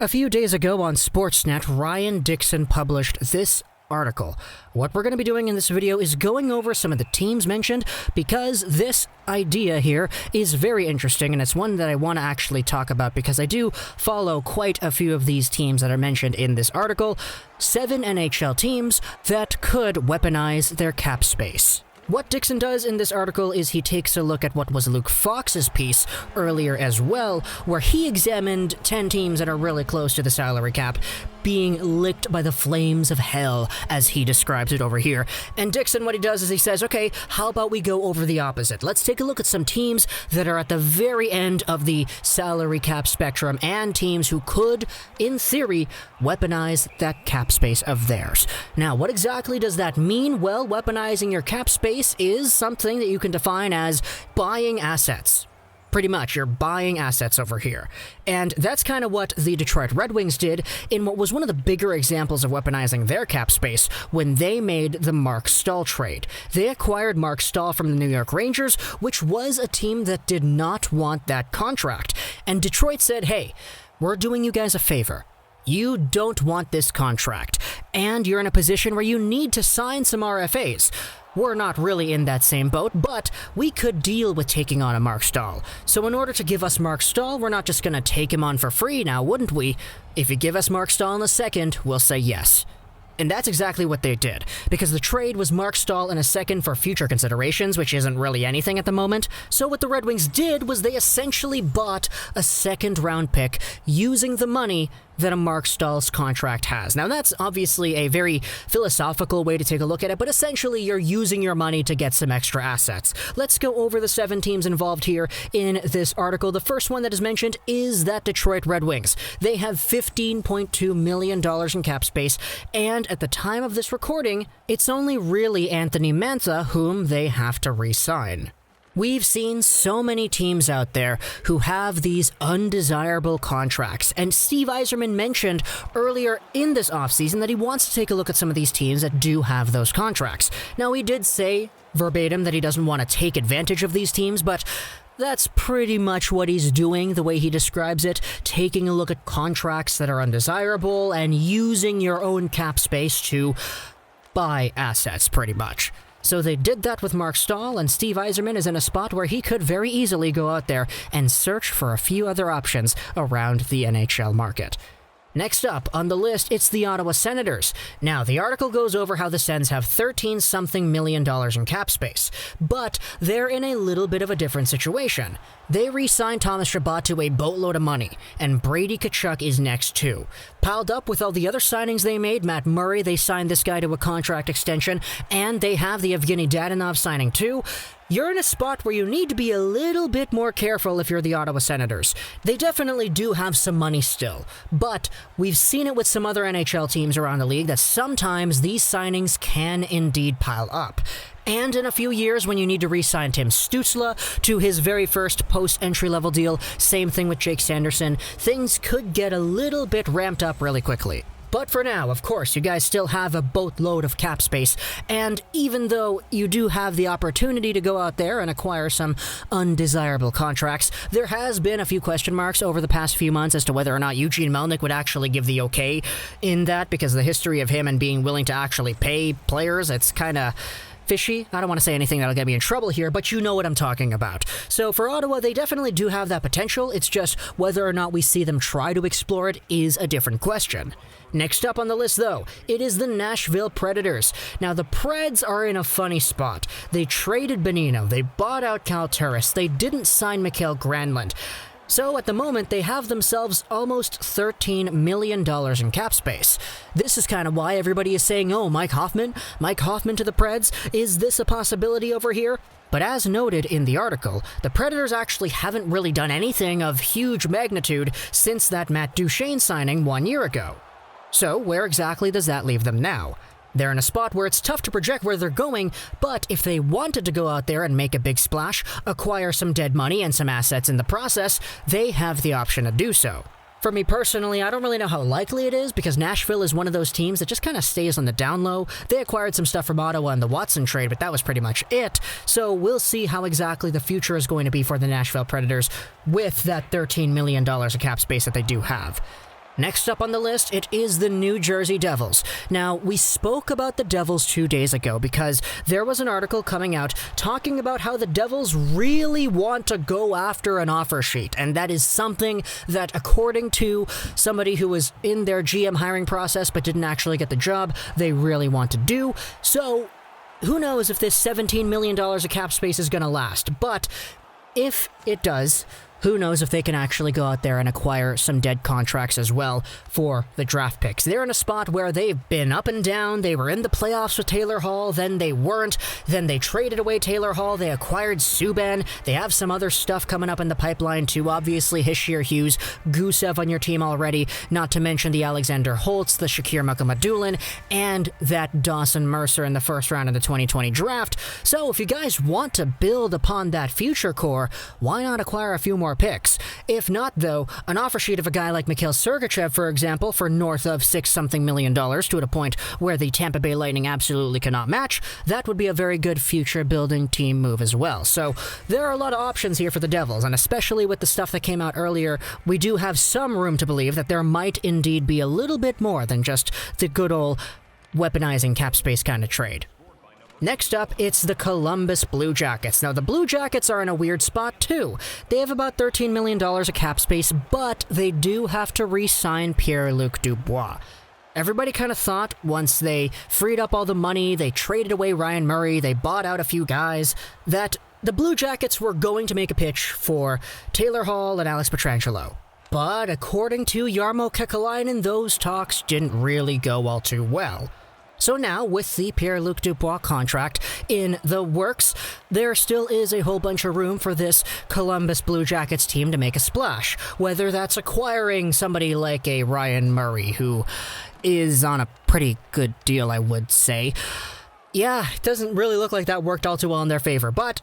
A few days ago on Sportsnet, Ryan Dixon published this article. What we're going to be doing in this video is going over some of the teams mentioned because this idea here is very interesting and it's one that I want to actually talk about because I do follow quite a few of these teams that are mentioned in this article. 7 NHL teams that could weaponize their cap space. What Dixon does in this article is he takes a look at what was Luke Fox's piece earlier as well, where he examined 10 teams that are really close to the salary cap being licked by the flames of hell, as he describes it over here. And Dixon, what he does is he says, okay, how about we go over the opposite? Let's take a look at some teams that are at the very end of the salary cap spectrum and teams who could, in theory, weaponize that cap space of theirs. Now, what exactly does that mean? Well, weaponizing your cap space is something that you can define as buying assets. Pretty much, you're buying assets over here. And that's kind of what the Detroit Red Wings did in what was one of the bigger examples of weaponizing their cap space when they made the Mark Stahl trade. They acquired Mark Stahl from the New York Rangers, which was a team that did not want that contract. And Detroit said, hey, we're doing you guys a favor. You don't want this contract, and you're in a position where you need to sign some RFAs. We're not really in that same boat, but we could deal with taking on a Mark Stahl. So in order to give us Mark Stahl, we're not just going to take him on for free now, wouldn't we? If you give us Mark Stahl in a second, we'll say yes. And that's exactly what they did, because the trade was Mark Stahl in a second for future considerations, which isn't really anything at the moment. So what the Red Wings did was they essentially bought a second-round pick using the money that a Mark Stahl's contract has. Now, that's obviously a very philosophical way to take a look at it, but essentially you're using your money to get some extra assets. Let's go over the 7 teams involved here in this article. The first one that is mentioned is that Detroit Red Wings. They have $15.2 million in cap space, and at the time of this recording, it's only really Anthony Mantha whom they have to re-sign. We've seen so many teams out there who have these undesirable contracts, and Steve Yzerman mentioned earlier in this offseason that he wants to take a look at some of these teams that do have those contracts. Now, he did say verbatim that he doesn't want to take advantage of these teams, but that's pretty much what he's doing, the way he describes it, taking a look at contracts that are undesirable and using your own cap space to buy assets, pretty much. So they did that with Mark Stahl, and Steve Yzerman is in a spot where he could very easily go out there and search for a few other options around the NHL market. Next up on the list, it's the Ottawa Senators. Now, the article goes over how the Sens have $13-something million in cap space, but they're in a little bit of a different situation. They re-signed Thomas Chabot to a boatload of money, and Brady Tkachuk is next too. Piled up with all the other signings they made, Matt Murray, they signed this guy to a contract extension, and they have the Evgeny Dadonov signing too. You're in a spot where you need to be a little bit more careful if you're the Ottawa Senators. They definitely do have some money still, but we've seen it with some other NHL teams around the league that sometimes these signings can indeed pile up. And in a few years, when you need to re-sign Tim Stützle to his very first post-entry-level deal, same thing with Jake Sanderson, things could get a little bit ramped up really quickly. But for now, of course, you guys still have a boatload of cap space, and even though you do have the opportunity to go out there and acquire some undesirable contracts, there has been a few question marks over the past few months as to whether or not Eugene Melnyk would actually give the okay in that, because of the history of him and being willing to actually pay players. It's kind of fishy. I don't want to say anything that'll get me in trouble here, but you know what I'm talking about. So for Ottawa, they definitely do have that potential. It's just whether or not we see them try to explore it is a different question. Next up on the list, though, it is the Nashville Predators. Now, the Preds are in a funny spot. They traded Bonino, they bought out Cal Turris, they didn't sign Mikael Granlund. So at the moment, they have themselves almost $13 million in cap space. This is kind of why everybody is saying, oh, Mike Hoffman to the Preds, is this a possibility over here? But as noted in the article, the Predators actually haven't really done anything of huge magnitude since that Matt Duchene signing 1 year ago. So where exactly does that leave them now? They're in a spot where it's tough to project where they're going, but if they wanted to go out there and make a big splash, acquire some dead money and some assets in the process, they have the option to do so. For me personally, I don't really know how likely it is because Nashville is one of those teams that just kind of stays on the down low. They acquired some stuff from Ottawa in the Watson trade, but that was pretty much it. So we'll see how exactly the future is going to be for the Nashville Predators with that $13 million of cap space that they do have. Next up on the list, it is the New Jersey Devils. Now, we spoke about the Devils 2 days ago because there was an article coming out talking about how the Devils really want to go after an offer sheet, and that is something that, according to somebody who was in their GM hiring process but didn't actually get the job, they really want to do. So, who knows if this $17 million of cap space is going to last, but if it does, who knows if they can actually go out there and acquire some dead contracts as well for the draft picks. They're in a spot where they've been up and down. They were in the playoffs with Taylor Hall, then they weren't. Then they traded away Taylor Hall. They acquired Subban. They have some other stuff coming up in the pipeline too. Obviously, Hischier Hughes, Gusev on your team already, not to mention the Alexander Holtz, the Shakir Mukhamadullin, and that Dawson Mercer in the first round of the 2020 draft. So if you guys want to build upon that future core, why not acquire a few more picks? If not, though, an offer sheet of a guy like Mikhail Sergachev, for example, for north of $6-something million to a point where the Tampa Bay Lightning absolutely cannot match, that would be a very good future-building team move as well. So there are a lot of options here for the Devils, and especially with the stuff that came out earlier, we do have some room to believe that there might indeed be a little bit more than just the good old weaponizing cap space kind of trade. Next up, it's the Columbus Blue Jackets. Now, the Blue Jackets are in a weird spot, too. They have about $13 million of cap space, but they do have to re-sign Pierre-Luc Dubois. Everybody kind of thought once they freed up all the money, they traded away Ryan Murray, they bought out a few guys, that the Blue Jackets were going to make a pitch for Taylor Hall and Alex Pietrangelo. But according to Jarmo Kekalainen, those talks didn't really go all too well. So now, with the Pierre-Luc Dubois contract in the works, there still is a whole bunch of room for this Columbus Blue Jackets team to make a splash. Whether that's acquiring somebody like a Ryan Murray, who is on a pretty good deal, I would say. Yeah, it doesn't really look like that worked all too well in their favor, but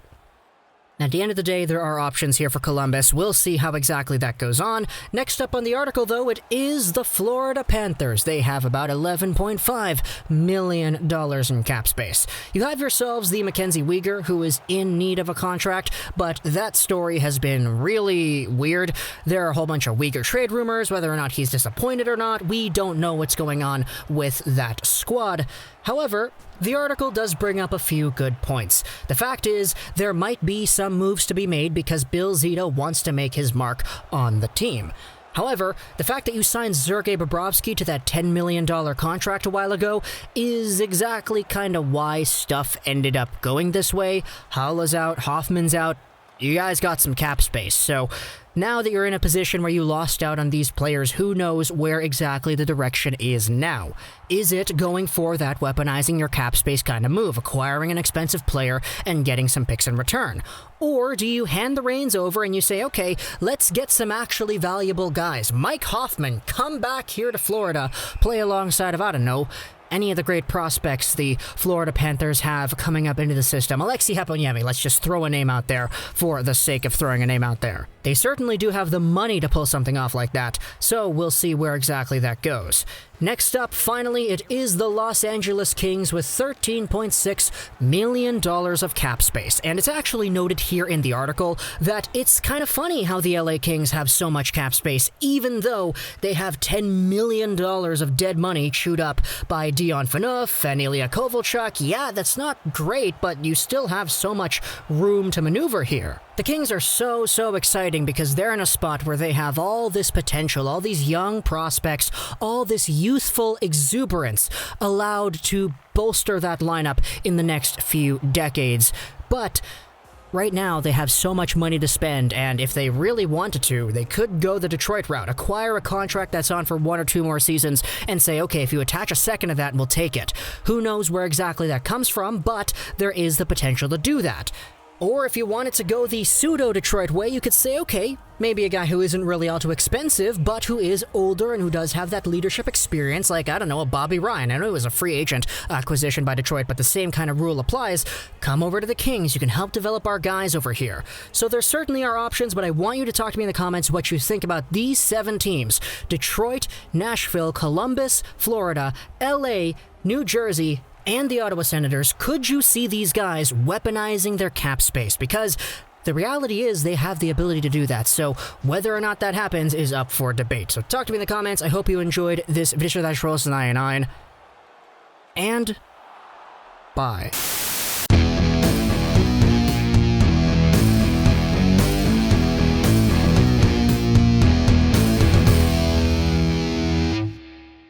at the end of the day, there are options here for Columbus. We'll see how exactly that goes on. Next up on the article, though, it is the Florida Panthers. They have about $11.5 million in cap space. You have yourselves the Mackenzie Weegar, who is in need of a contract, but that story has been really weird. There are a whole bunch of Weegar trade rumors, whether or not he's disappointed or not. We don't know what's going on with that squad. However, the article does bring up a few good points. The fact is, there might be some moves to be made because Bill Zito wants to make his mark on the team. However, the fact that you signed Sergei Bobrovsky to that $10 million contract a while ago is exactly kind of why stuff ended up going this way. Halla's out, Hoffman's out. You guys got some cap space, so now that you're in a position where you lost out on these players, who knows where exactly the direction is now? Is it going for that weaponizing your cap space kind of move, acquiring an expensive player and getting some picks in return? Or do you hand the reins over and you say, okay, let's get some actually valuable guys. Mike Hoffman, come back here to Florida, play alongside of, I don't know, any of the great prospects the Florida Panthers have coming up into the system. Alexei Heponiemi, let's just throw a name out there for the sake of throwing a name out there. They certainly do have the money to pull something off like that, so we'll see where exactly that goes. Next up, finally, it is the Los Angeles Kings with $13.6 million of cap space. And it's actually noted here in the article that it's kind of funny how the LA Kings have so much cap space, even though they have $10 million of dead money chewed up by Dion Phaneuf and Ilya Kovalchuk. Yeah, that's not great, but you still have so much room to maneuver here. The Kings are so exciting because they're in a spot where they have all this potential, all these young prospects, all this youthful exuberance allowed to bolster that lineup in the next few decades. But right now, they have so much money to spend, and if they really wanted to, they could go the Detroit route, acquire a contract that's on for 1 or 2 more seasons, and say, okay, if you attach a second of that, we'll take it. Who knows where exactly that comes from, but there is the potential to do that. Or if you wanted to go the pseudo-Detroit way, you could say, okay, maybe a guy who isn't really all too expensive, but who is older and who does have that leadership experience, like, I don't know, a Bobby Ryan. I know it was a free agent acquisition by Detroit, but the same kind of rule applies. Come over to the Kings. You can help develop our guys over here. So there certainly are options, but I want you to talk to me in the comments what you think about these 7 teams. Detroit, Nashville, Columbus, Florida, LA, New Jersey, and the Ottawa Senators. Could you see these guys weaponizing their cap space? Because The reality is they have the ability to do that, so whether or not that happens is up for debate. So talk to me in the comments. I hope you enjoyed this video. And bye.